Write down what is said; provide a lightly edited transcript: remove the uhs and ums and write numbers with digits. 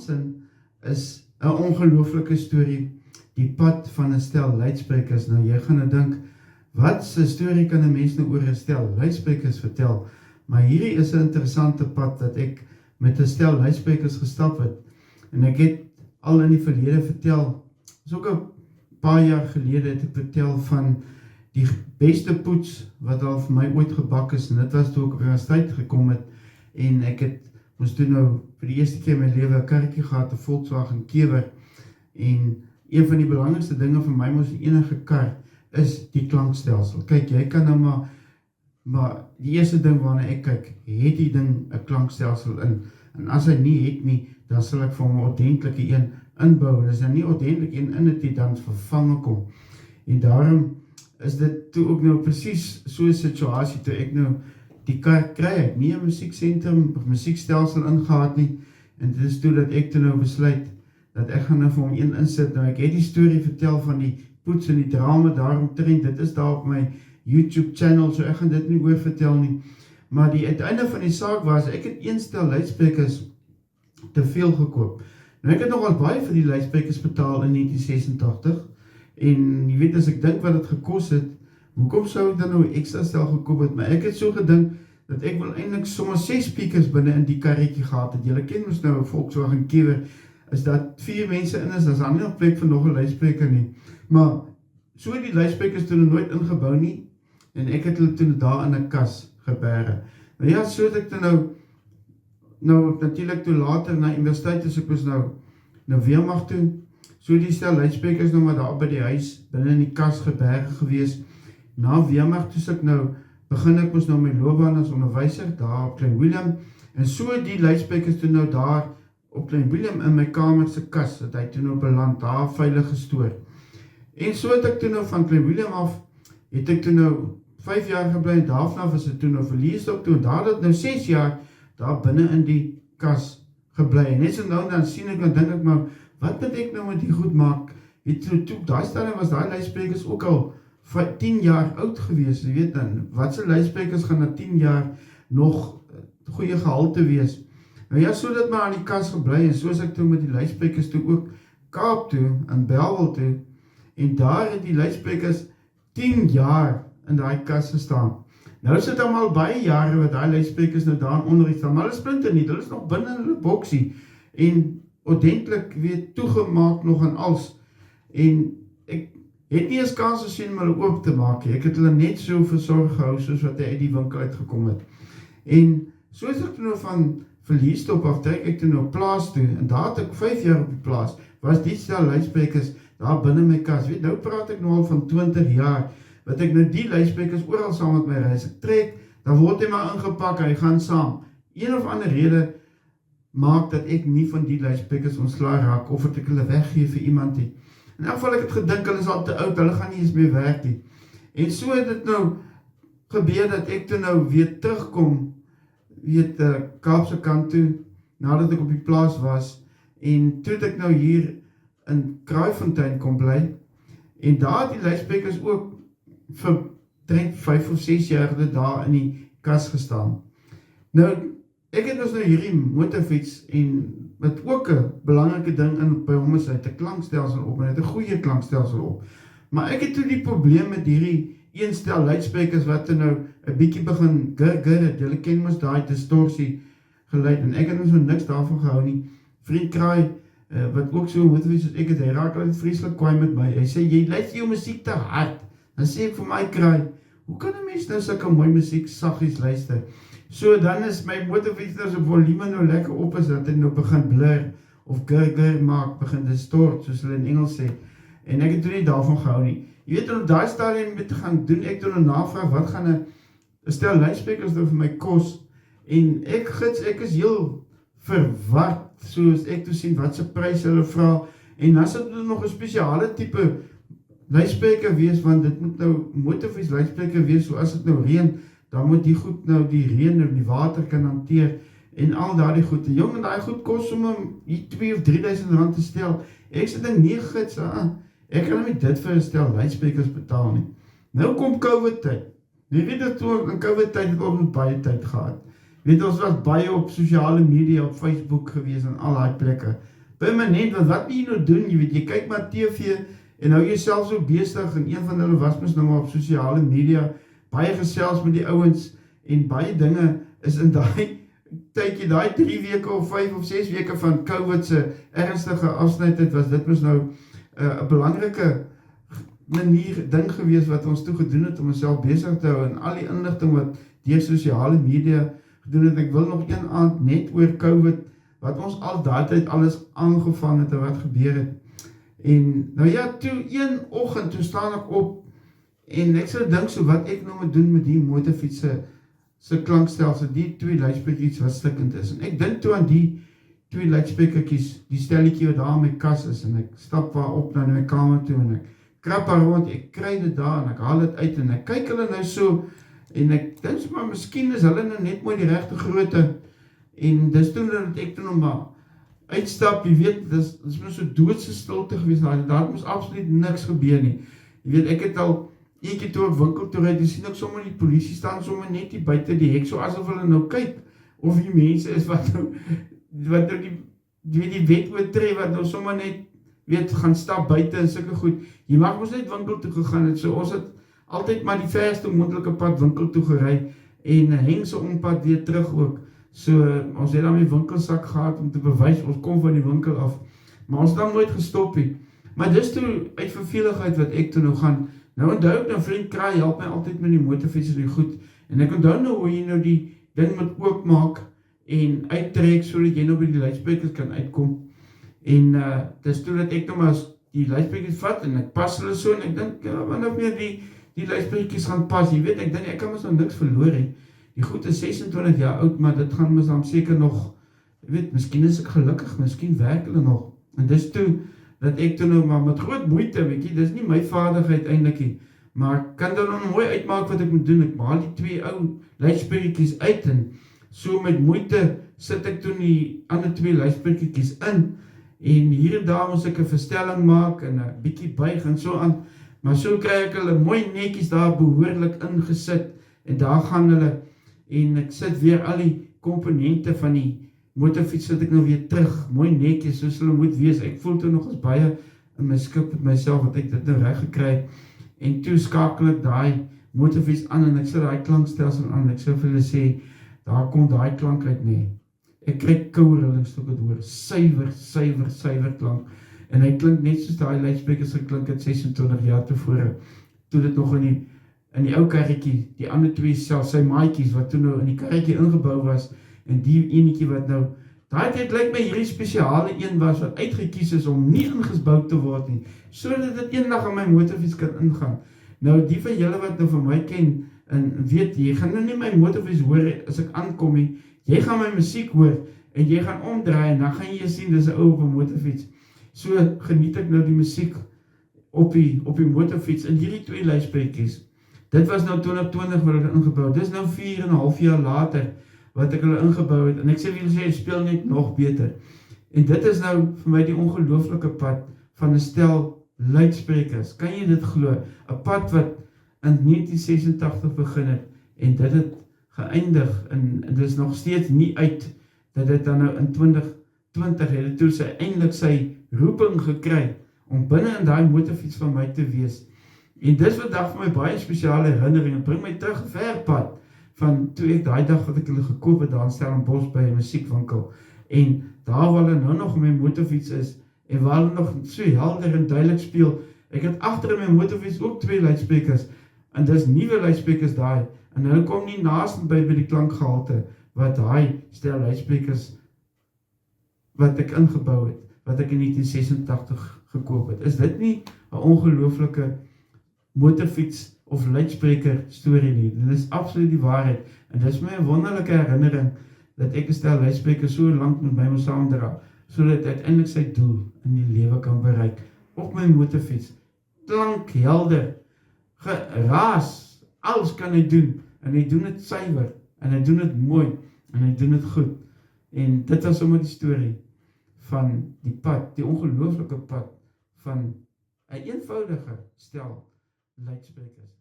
waansin is 'n ongelooflike storie, die pad van 'n stel luidsprekers. Nou jy gaan nou dink, wat 'n storie kan 'n mens nou oor 'n stel luidsprekers vertel? Maar hierdie is 'n interessante pad dat ek met 'n stel luidsprekers gestap het. En ek het al in die verlede vertel, is ook 'n paar jaar gelede het ek vertel van die beste poets wat al vir my ooit gebak is, en dit was toe ek op universiteit gekom het, en ek moes toe nou vir die eerste keer in my lewe 'n karretjie gehad, 'n Volkswagen Kewer, en een van die belangrikste dinge vir my mos enige kar, is die klankstelsel. Kyk, jy kan nou maar die eerste ding waarna ek kyk, het die ding 'n klankstelsel in, en as hy nie het nie, dan sal ek vir hom 'n ordentlike een inbou, en as hy nie ordentlik een in het, dan vervang kom. En daarom is dit toe ook nou presies so 'n situasie, toe ek nou die kar kry, ek nie 'n musieksentrum of musiekstelsel ingehaat nie, en dit is toe dat ek toe nou besluit, dat ek gaan nou vir hom een insit. Nou ek het die storie vertel van die poets en die drama daaromtrent, dit is daar op my YouTube channel, so ek gaan dit nie oor vertel nie, maar die uiteinde van die saak was, ek het een stel luidsprekers te veel gekoop. Nou ek het nogal baie vir die luidsprekers betaal in 1986, en jy weet, as ek dink wat het gekos het, hoekom sou ek dan nou 'n ekstra stel gekoop het? Maar ek het so gedink, dat ek wil eintlik sommer 6 speakers binne in die karretjie gehad het. Julle ken mos nou 'n Volkswagen Kewer, is dat 4 mense in is, dan is daar nie nog plek vir nog 'n luidspreker nie. Maar so het die luidsprekers toe nooit ingebou nie, en ek het hulle toe daar in 'n kas geberge. Nou ja, so het ek toe nou natuurlik toe later na universiteit, as ek was nou Weermacht toe, so die stel luidsprekers nou maar daar by die huis, binne in die kas geberge gewees. Na Weermacht toe ek nou, begin ek mos nou my loopbaan as onderwyser, daar op Klein Willem, en so die luidsprekers toe nou daar, op Klein Willem in my kamer se kas, het hy toe nou beland, daar veilig gestoor. En so het ek toe nou van Klein Willem af, het ek toe nou 5 jaar gebly, en daarvan was het toe nou Verliesdorp toe, en daar het nou 6 jaar, daar binne in die kas gebly, en net so nou dan sien ek, dan dink ek maar, wat moet ek nou met die goed maak? Weet jy, toe daai stadium was daai luidsprekers ook al 10 jaar oud gewees, jy weet dan, wat se luidsprekers gaan na 10 jaar nog goeie gehalte wees? Nou ja, so dit maar aan die kas gebly, en soos ek toe met die luidsprekers toe ook Kaap toe, in Bellville toe, en daar het die luidsprekers 10 jaar in daai kas gestaan. Nou is dit al baie jare wat daai luidsprekers nou daar onder staan, maar hulle splinter nie, hulle is nog binne in hulle boksie, en ordentlik weer toegemaak nog aan als, en ek het nie eens kans gesien om hulle oop te maak, ek het hulle net so versorg gehou, soos wat hy uit die winkel uitgekom het. En so is ek toe nou van Verliesdorp af, trek ek toe nou plaas toe, en daar het ek 5 jaar op die plaas, was die stel luidsprekers daar binne my kas, weet, nou praat ek nou al van 20 jaar, wat ek nou die luidsprekers oral saam met my reis, ek trek, dan word hy maar ingepak, hy gaan saam. Een of ander rede maak dat ek nie van die luidsprekers ontslae raak, of dat ek hulle weggee vir iemand nie. In elk geval ek het gedink, hulle is al te oud, hulle gaan nie eens meer werk nie. En so het dit nou gebeur, dat ek toe nou weer terugkom, weet, Kaapse kant toe, nadat ek op die plaas was, en toe het ek nou hier in Kraaifontein kom bly, en daar het die luidsprekers ook vir 5 of 6 jaar daar in die kas gestaan. Nou, ek het dus nou hierdie motorfiets, en met ook 'n belangrike ding in by hom is, hy het 'n klankstelsel op, en hy het 'n goeie klankstelsel op. Maar ek het toe die probleem met hierdie een stel luidsprekers, wat er nou 'n bietjie begin gurgur het, julle ken mos daai distorsie geluid, en ek het nou so niks daarvan gehou nie. Vriend Kraai, wat ook so motorfiets soos ek het, hy raak altyd vreeslik kwaai met my, hy sê, jy luister jou musiek te hard, dan sê ek vir my, Kraai, hoe kan 'n mens nou sulke mooi musiek saggies luister? So dan is my motorfiets nou so volume nou lekker op is, dat hy nou begin blur, of gurgur maak, begin distort, soos hulle in Engels sê, en ek het toe nie daarvan gehou nie. Jy weet, om daai stadium mee te gaan doen, ek toe nou navraag, wat gaan 'n stel luidsprekers nou vir my kos, en ek is heel verward, soos ek toe sien, wat se prys hulle vra, en dan sal dit nog 'n spesiale tipe luidspreker wees, want dit moet nou motorfiets luidspreker wees, so as dit nou reën, dan moet die goed nou die reën en die water kan hanteer, en al daardie goed, en jong, en daai goed kos om 2 of 3.000 rand te stel, ek sê dan nie gids, ek kan nie dit vir 'n stel luidsprekers betaal nie. Nou kom COVID tyd, jy weet dat toe in COVID tyd het ons baie tyd gehad, weet ons was baie op sosiale media, op Facebook gewees, en al die plekke, permanent, want wat moet jy nou doen, jy weet, jy kyk maar TV, en hou jouself so besig, en een van hulle was mos nou maar op sosiale media, baie gesels met die ouens, en baie dinge is in daai tydjie, daai 3 weke of 5 of 6 weke van COVID se ernstige afsnytheid, was dit mos nou 'n belangrike ding gewees wat ons toe gedoen het om onsself besig te hou, en al die inligting wat deur sosiale media gedoen het. Ek wil nog een aand net oor COVID, wat ons al daai tyd alles aangevang het en wat gebeur het. En nou ja, toe een oggend, toe staan ek op, en ek sou dink so wat ek nou moet doen met die motorfiets se klankstelsel, die 2 luidsprekers wat stikkend is. En ek dink toe aan die 2 luidsprekers, die stelletjie wat daar in my kas is, en ek stap waar op na my kamer toe, en ek krap daar rond, ek kry dit daar, en ek haal dit uit, en ek kyk hulle nou so, en ek dink maar, miskien is hulle nou net mooi die regte grootte, en dis toen dat ek toe nog maar uitstap, jy weet, dis maar so doodse stilte gewees, daar moes absoluut niks gebeur nie. Jy weet, ek het al eenkie toe op winkel toe rijd, jy sien ek sommer die polisie staan sommer net die buite die hek, so asof hulle nou kyk, of die mense is wat nou die wet oortree, wat nou sommer net, weet, gaan stap buite en sulke goed. Jy mag ons net winkel toe gegaan het, so ons het altyd maar die verste moontlike pad winkel toe gery, en hengse ompad weer terug ook. So, ons het dan die winkelsak gehad om te bewys, ons kom van die winkel af, maar ons het dan nooit gestop nie. Maar dis toe uit verveligheid wat ek toe nou gaan, nou onthou ek nou vriend Kraai, help my altyd met die motorfiets en die goed, en ek onthou nou hoe jy nou die ding moet oopmaak, en uittrek, so dat jy nou by die luidsprekers kan uitkom, en dis toe dat ek nou maar die luidsprekers vat, en ek pas hulle so, en ek dink, ja, wanneer meer die luidsprekers gaan pas, jy weet, ek dink, ek kan ons nou niks verloor, he. Die goed is 26 jaar oud, maar dit gaan ons dan seker nog, jy weet, miskien is ek gelukkig, miskien werk hulle nog, en dis toe, dat ek toe nou maar met groot moeite, weet jy, dis nie my vaardigheid eintlik nie, maar kan dan nou mooi uitmaak wat ek moet doen, ek haal die 2 ou luidsprekers uit, en so met moeite sit ek toe die ander 2 luidsprekers in, en hier en daar moes ek 'n verstelling maak, en 'n bietjie buig en so aan, maar so kry ek hulle mooi netjies daar behoorlik ingesit, en daar gaan hulle, en ek sit weer al die komponente van die motorfiets sit ek nou weer terug, mooi netjies, soos hulle moet wees. Ek voel toe nog as baie in my skip met myself, wat ek dit nou reg gekry, en toe skakel ek daai motorfiets aan, en ek sit daai klankstelsel aan, ek sou vir hulle sê, daar kom daai klank uit nie. Ek kry kouerillings toe ek het hoor, suiwer klank, en hy klink net soos daai luidsprekers geklink het 26 jaar tevore, toe dit nog in die ou karretjie, die ander 2 self, sy maatjies, wat toe nou in die karretjie ingebou was, en die enetjie wat nou, daai tyd lyk my hierdie spesiale een was, wat uitgekies is om nie ingesbou te word nie, so dat dit eendag in my motorfiets kan ingaan. Nou, die van julle wat nou van my ken, en weet, jy gaan nou nie my motorfiets hoor, as ek aankom nie, jy gaan my musiek hoor, en jy gaan omdraai, en dan gaan jy sien, dis 'n ou op 'n motorfiets. So geniet ek nou die musiek op die motorfiets, en hierdie 2 luidsprekers, dit was nou 2020 wat hulle ingebouw, dis nou 4,5 jaar later, wat ek hulle ingebouw het, en ek sê wie sê, speel net nog beter. En dit is nou vir my die ongelooflike pad, van 'n stel luidsprekers, kan jy dit glo, 'n pad wat in 1986 begin het, en dit het geëindig, en dit is nog steeds nie uit, dat dit dan nou in 2020 het toe sy eintlik sy roeping gekry, om binne in daai motorfiets van my te wees. En dis vandag vir my baie spesiale herinnering, en bring my terug ver pad, van toe ek daai dag wat ek hulle gekoop het, daar in Stellenbosch by 'n musiekwinkel, en daar waar hulle nou nog in my motorfiets is, en waar hulle nog so helder en duidelik speel, ek het agter in my motorfiets ook 2 luidsprekers, en dis nuwe luidsprekers daai, en hulle kom nie naast by die klankgehalte, wat daai stel luidsprekers, wat ek ingebouw het, wat ek in 1986 gekoop het. Is dit nie 'n ongelooflike motorfiets of luidspreker storie nie? Dit is absoluut die waarheid, en dit is my 'n wonderlike herinnering, dat ek 'n stel luidsprekers so lank met my moet saamdra, so dat uiteindelik sy doel in die lewe kan bereik, op my motorfiets, klank helder, geraas, alles kan hy doen, en hy doen het suiwer, en hy doen het mooi, en hy doen het goed, en dit was sommer die storie, van die pad, die ongelooflike pad, van 'n eenvoudige stel luidsprekers.